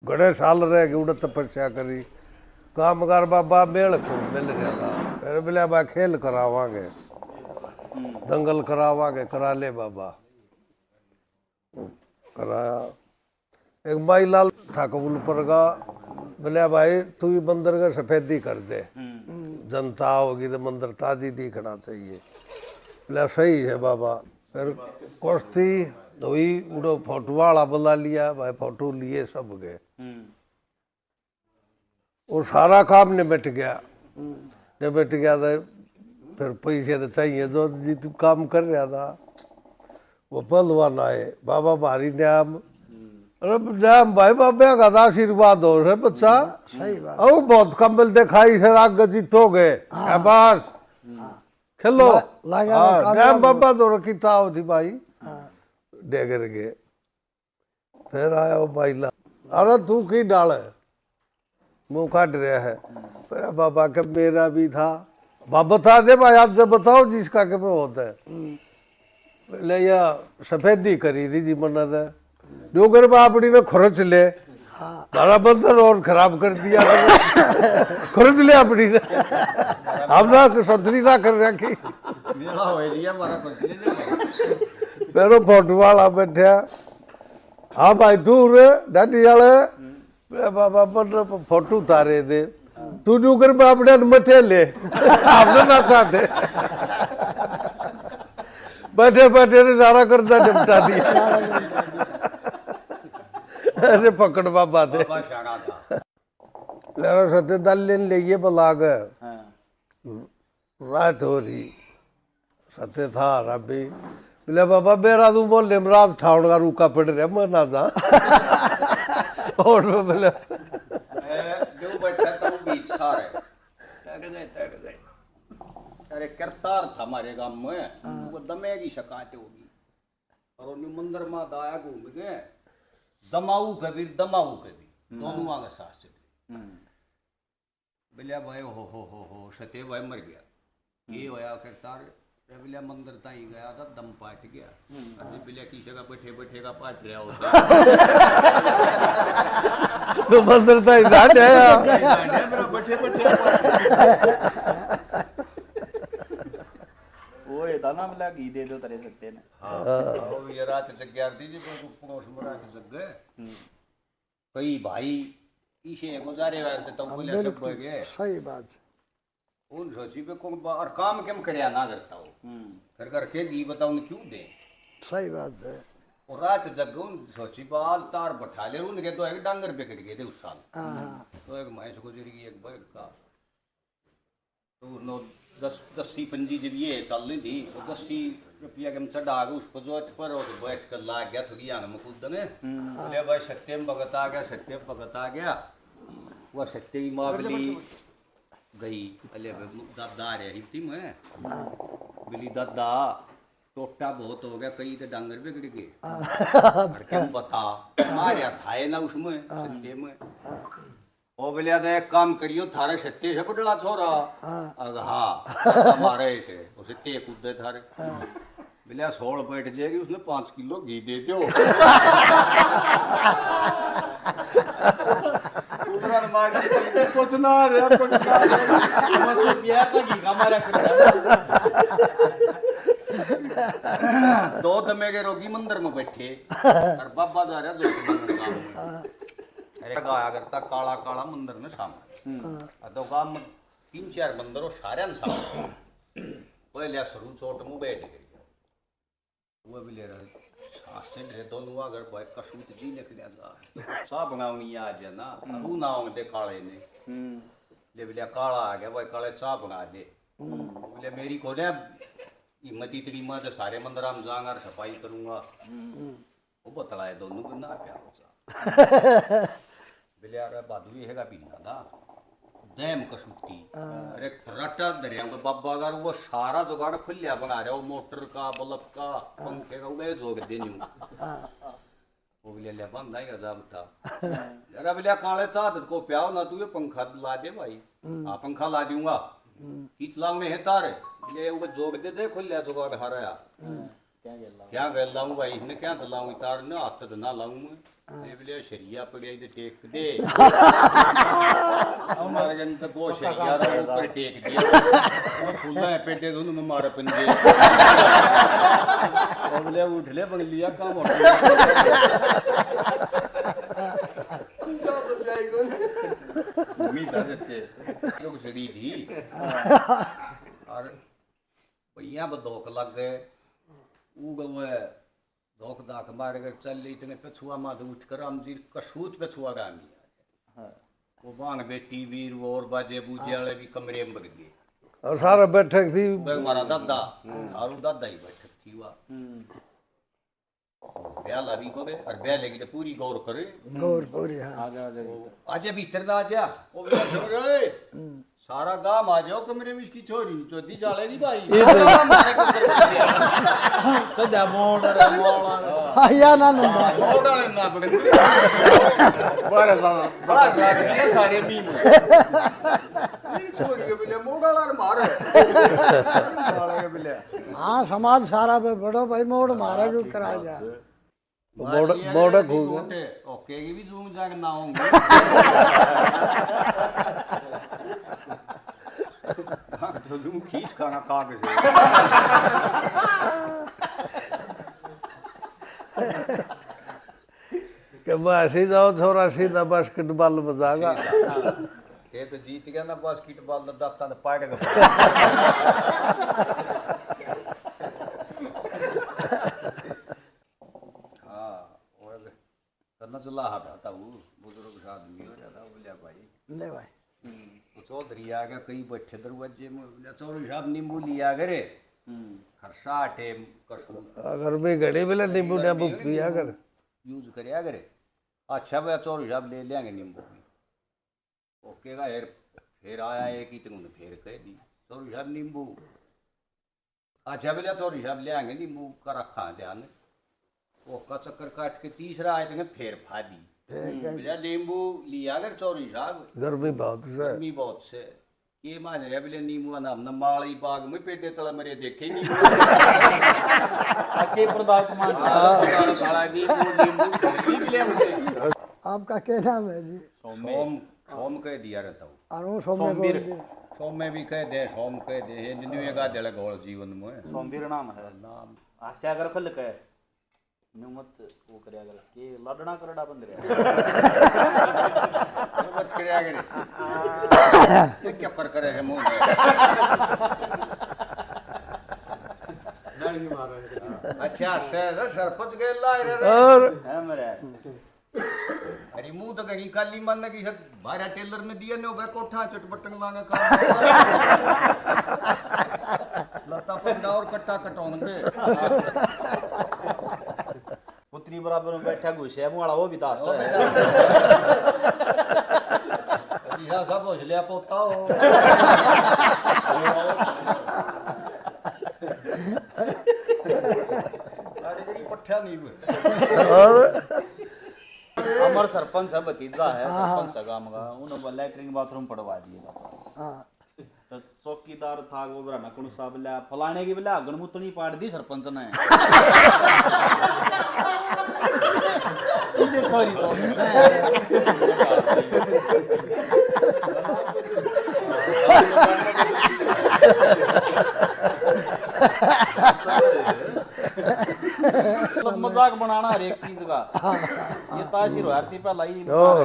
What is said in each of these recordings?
घड़े साल रह के उड़ तपस्या करी कामगार बाबा मेल क्यों मिल रहा था फिर बोले बा खेल करावांगे दंगल करावांगे करा ले बाबा कराया एक माई लाल था कबूल पर का बोले भाई तू ही मंदिर का सफेदी कर दे जनता होगी तो मंदिर ताजी दिखना चाहिए बोले सही है बाबा फिर कुश्ती हुई उड़ो फोटो वाला बुला लिया भाई फोटो लिए सब गए वो सारा काम निपट गया तो फिर पैसे तो चाहिए जो जी तू काम कर रहा था वो पहलवान आए बाबा भारी न्याम अरे न्याम भाई बाबा का तो आशीर्वाद हो रहे बच्चा सही बात ओ बहुत कम्बल दिखाई से आग जीतो गए बस खेलो न्याम बाबा तो रखी था थी भाई डेगर गए फिर आया वो बाइला अरे तू की डाल मुंह काट रहा है मेरा बाबा के मेरा भी था बाबा बता दे भाई आज से बताओ जिसका के में होता है ले या सफेदी करी थी जी मन्नत है डोगर बापड़ी ने खर्च ले तारा बंदर और खराब कर दिया खर्च ले अपनी ने हम ना सतरी ना कर रखी फिर फोटो वाला बैठा हाँ भाई तू रे डाटी वाले बाबा बन फोटो उतारे दे तू डूगर बापड़े मठे ले आपने ना चाहते बैठे बैठे ने सारा कर्जा निपटा दिया अरे पकड़ बाबा थे लेना सत्य दल लेन ले बलाग रात हो रही सत्य था रबी बोले बाबा मेरा तू बोल निमराज ठाउन का रूका पड़ रहा मैं ना जा और बोले जो बैठा था वो बीच सारे अरे करतार था हमारे गांव में वो दमे की शिकायत होगी और उन्हें मंदिर में दाया घूम गए दमाऊ कबीर दोनों आगे सास चले बोलिया भाई हो सत्य भाई मर गया ये होया करतार बिलिया मंदिर ताई गया था दम पाट गया अभी बिलिया की जगह बैठे बैठे का पाट रहा होता तो मंदिर ताई डांट आया बैठे बैठे वो ये दाना मिला घी दे दो तरे सकते ने हाँ वो ये रात जग गया थी जी तो पड़ोस में रात जग गए कई भाई इसे गुजारे वाले थे तो बोले सब गए सही बात उन सोची पे कौन और काम केम करया ना करता हो फिर करके घी बताओ ने क्यों दे सही बात है और रात जग उन सोची बाल तार बैठा ले उनके तो एक डांगर पे कट गए थे उस साल तो एक भैंस गुजर गई एक बैल का तो नो 10 पंजी जब ये चल रही थी तो 10 रुपया के चढ़ा गए उसको जो पर और बैठ कर ला गया थोड़ी आंग में कूद में बोले भाई सत्यम भगत आ गया वह सत्य की मावली गई अले दादा रही थी मैं बिली दादा टोटा बहुत हो गया कई तो डांगर बिगड़ गए क्या बता मारे थाए ना उसमें सत्य में ओ बोलिया तो एक काम करियो थारे सत्य से पटला छोरा हाँ हमारे से वो सत्य कूदे थारे बोलिया 16 बैठ जाएगी उसने 5 किलो घी दे दो कुछ ना रे कुछ ना दिया था घी हमारा दो दमे के रोगी मंदिर में बैठे और बाबा जा रहा दो अरे गाया करता काला काला मंदिर में सामने तो गांव में 3-4 मंदिर और सारे सामने पहले शुरू चोट में बैठ गई वो भी ले रहा आस्ते रे दोनों अगर भाई कसूत जी निकलिया जा सब बनाऊंगी आज ना रू ना दे काले ने ले बोलिया काला आ गया भाई काले चाह बना दे बोले मेरी को ने हिम्मत इतनी मैं तो सारे मंदिर में जाऊंगा सफाई करूंगा वो बतलाए दोनों को ना प्यार बोले यार बादू हैगा पीना था डैम कसूती अरे फराटा दरिया में बाबा अगर वो सारा जुगाड़ खुलिया बना रहा वो मोटर का बल्ब का पंखे का वो जोग दे वो बोले ले बंद आएगा जब था अरे बोले काले चाहत को प्याओ ना तू ये पंखा ला दे भाई हाँ पंखा ला दूंगा किच लाऊं है तारे ये वो जोग दे खुलिया जुगाड़ हराया क्या गल लाऊं भाई ने क्या लाऊं तार ने हाथ ना लाऊं ये बोले शरिया पड़े इधर टेक दे हमारे जन तक वो शरिया रा ऊपर टेक दिया वो फूला है पेटे दोनों में मारा पंजे वो बोले उठ ले बंगलिया काम हो गया उम्मीद है जैसे लोग सड़ी थी और भैया बदौक लग गए वो धोख दाख मार गए चल इतने पछुआ माध उठ कर हम जी कसूत पछुआ गामी वो बांग बेटी वीर वो और बाजे बूजे वाले भी कमरे में बग गए और सारा बैठक थी हमारा दादा और दादा ही बैठक थी वह ब्याह लावी को और ब्याह लेगी तो पूरी गौर करे गौर पूरी हाँ आज भीतर ना आ जा वो सारा गांव आ जाओ कमरे में इसकी छोरी चौथी जालेगी भाई सदा मोड़ हाँ या ना नंबर मोड़ा ना पड़े बार सारे मीम छोरी के बिले मोड़ा लार मारे साले के बिले हाँ समाज सारा पे बड़ो भाई मोड़ मारा जो करा जा मोड़ा खूब ओके की भी जूम जाग ना होंगे तो जूम खींच खाना काग से कि मैं सीधा छोरा सीधा बास्केटबॉल में जाएगा ये तो जीत गया ना बास्केटबॉल का दाता ने पाएगा हाँ और करना चला था वो बुजुर्ग आदमी हो जाता बोलिया भाई ले भाई चौधरी आ गया कहीं बैठे दरवाजे में चौधरी साहब नींबू लिया करे खरसाटे कसूर अगर भी घड़ी मिले नींबू नींबू पिया कर यूज करे करे अच्छा भैया चौधरी साहब ले लेंगे नींबू ओके का फिर आया एक ही तुमने फिर कह दी चौधरी साहब नींबू अच्छा भैया चौधरी साहब ले आएंगे नींबू का रखा ध्यान वो का चक्कर काट के तीसरा आए थे फिर फादी भैया नींबू लिया कर चौधरी साहब गर्मी बहुत से गर्मी बहुत से ये मान रहा बोले नींबू ना हमने माली बाग में पेटे तला मेरे देखे नहीं आके प्रदान मान काला नींबू नींबू पीक ले मुझे आपका क्या नाम है जी सोम सोम कह दिया रहता हूँ और वो सोमे बोल के सोम में भी कह दे सोम कह दे ये निन्नू का जड़ गोल जीवन में सोमवीर नाम है नाम आशा अगर फल कहे न्यू मत वो करे अगर के लड़ना करड़ा बंद रहे बच करे आगे ये क्या कर करे है मुंह लड़की मारो अच्छा सरपंच गए लाए रे और है मेरे अरे मुंह तो कहीं काली मन की भारा टेलर ने दिया ने कोठा चटपटन लाने का लता पंडा और कट्टा कटोंगे पुत्री बराबर में बैठा घुसे मुआड़ा वो भी दास है यह सब हो लिया पोता हो अरे बड़ी पट्ठा नहीं हुए और हमार सरपंच है भतीजा है सरपंच सगा मगा उन्होंने लैट्रिन बाथरूम पड़वा दिए हाँ तो चौकीदार था वो बरा नकुल साहब ले फलाने की बोला गणमुतनी पाड़ दी सरपंच ने सॉरी तो मजाक बनाना हर एक चीज का ये ताशीर आरती पे लाई और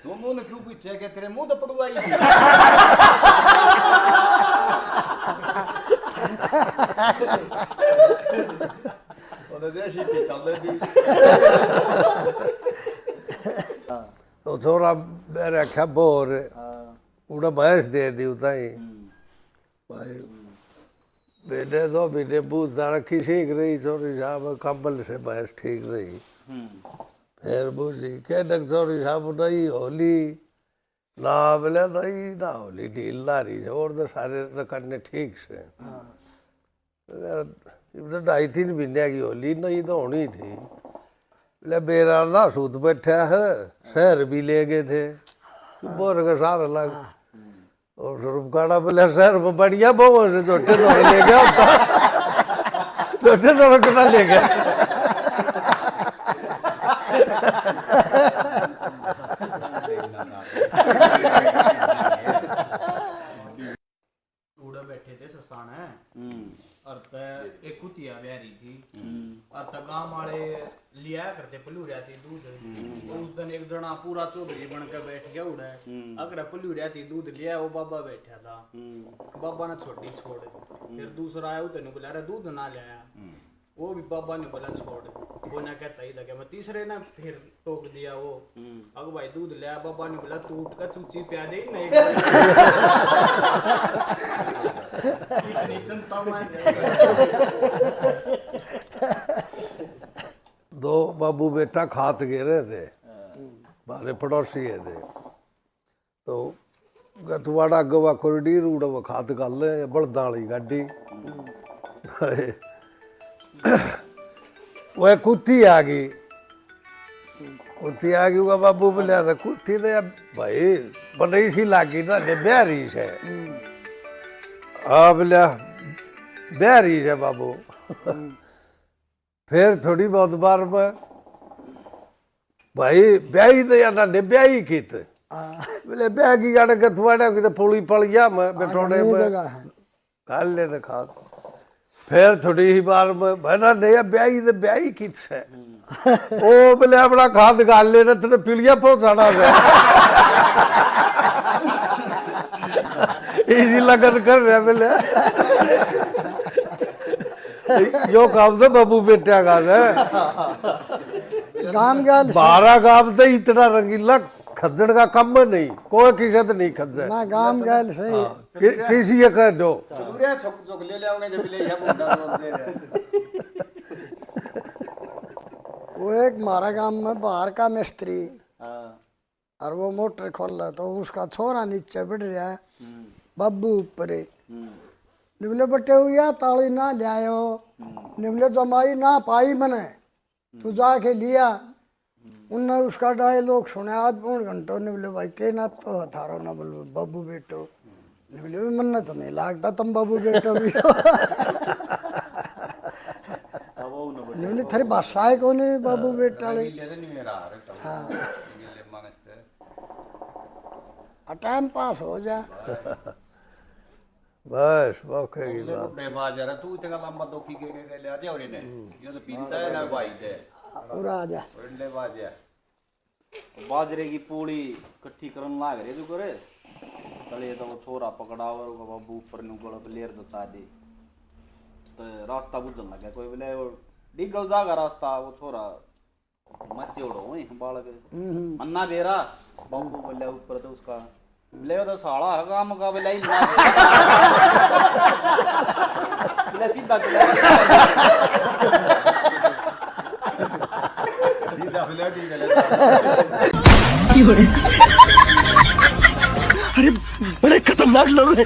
तुम मुंह क्यों पूछे कि तेरे मुंह तो पड़वाई थी और देशी की चल दी तो छोरा मेरे आख्या बोर उड़ा भैंस दे दी उताई भाई बेटे दो बेटे बूझदार रखी सीख रही छोरी साहब कंबल से भैंस ठीक रही फिर बूझी के छोरी साहब नहीं होली ना बोले नहीं ना होली ढील ला रही है और तो सारे करने ठीक से तो 2.5-3 महीने की होली नहीं तो होनी थी बोले मेरा ना सूत बैठा है शहर भी ले गए थे बोर का सारा लग और स्वरूप काड़ा बोले शहर में बढ़िया बहु से छोटे दौड़ ले गया छोटे दौड़ कितना ले गया उड़ा बैठे थे ससान है और एक कुतिया ब्यारी थी और गांव वाले लिया करते पलूरिया थी दूध। तो उस दिन एक जना पूरा चौधरी बन के बैठ गया उड़ा अगर पलूरिया थी दूध लिया वो बाबा बैठा था। बाबा ने छोटी छोड़ फिर दूसरा आया तेन बोला अरे दूध ना लाया वो भी बाबा ने बोला छोड़ वो ना कहता ही लगे मैं तीसरे ने फिर टोक दिया वो अग भाई दूध लिया बाबा ने बोला तू उठ कर चूची प्या दे नहीं इतनी चिंता में दो बाबू बेटा खात गिरे थे बारे पड़ोसी है थे तो गतवाड़ा गवा कोरडी रूड वो खात गल बलदा वाली गाडी वो कुत्ती आ गई वो बाबू बोलिया कुत्ती तो भाई बड़ी सी लागी ना ब्यारी से हाँ बोलिया ब्यारी से बाबू फिर थोड़ी बहुत बार में भाई ब्याही तो यार ने ब्याही की बोले ब्याह की गाड़े के थुआड़े की तो पुली पड़ गया मैं बेटोड़े में गाल लेने खा फिर थोड़ी ही बार में भैना नहीं ब्याही तो ब्याही की है ओ बोले अपना खाद गाल लेने तेरे पीलिया पहुंचाना है इसी लगन कर रहे बोले यो काम तो बाबू बेटा का है गाम गया 12 गांव तो इतना रंगीला खज्जड़ का कम नहीं कोई किसी तो नहीं खज्जड़ ना गाम गया सही किसी ये कह दो दूरिया छोक छोक ले आओगे जब ले या मुंडा दे वो एक हमारा गांव में बाहर का मिस्त्री और वो मोटर खोल रहा तो उसका छोरा नीचे बैठ रहा है बब्बू ऊपर निवले बटे हुआ ताली ना लियायो निवले जमाई ना पाई मैंने तू जाके लिया उनने उसका डायलॉग सुना आध पौन घंटों निवले भाई के ना तो हथारो ना बोलो बब्बू बेटो निवले भी मन तो नहीं लगता तुम बब्बू बेटो भी निवले थारी भाषा है कौन है बब्बू बेटा ले नहीं मेरा अरे हाँ ले मांगते टाइम पास हो जा बस मौके की बात बे बाजार तू इतना लंबा तो की के ले आ जा और ने ये तो पीता है ना भाई दे पूरा आ जा ले बाजार बाजरे की पूड़ी इकट्ठी करन लाग रे तू करे तले तो वो छोरा पकड़ा और वो बाबू ऊपर नु गोल लेर दसा दे तो रास्ता बुझन लगा कोई बोले वो डिगल जागा रास्ता वो छोरा मचे उड़ो वही बालक अन्ना बेरा बाबू बोले ऊपर तो उसका ले तो साला है काम का बोले ना ले सीधा सीधा फिले दी गले अरे बड़े खतरनाक लोग हैं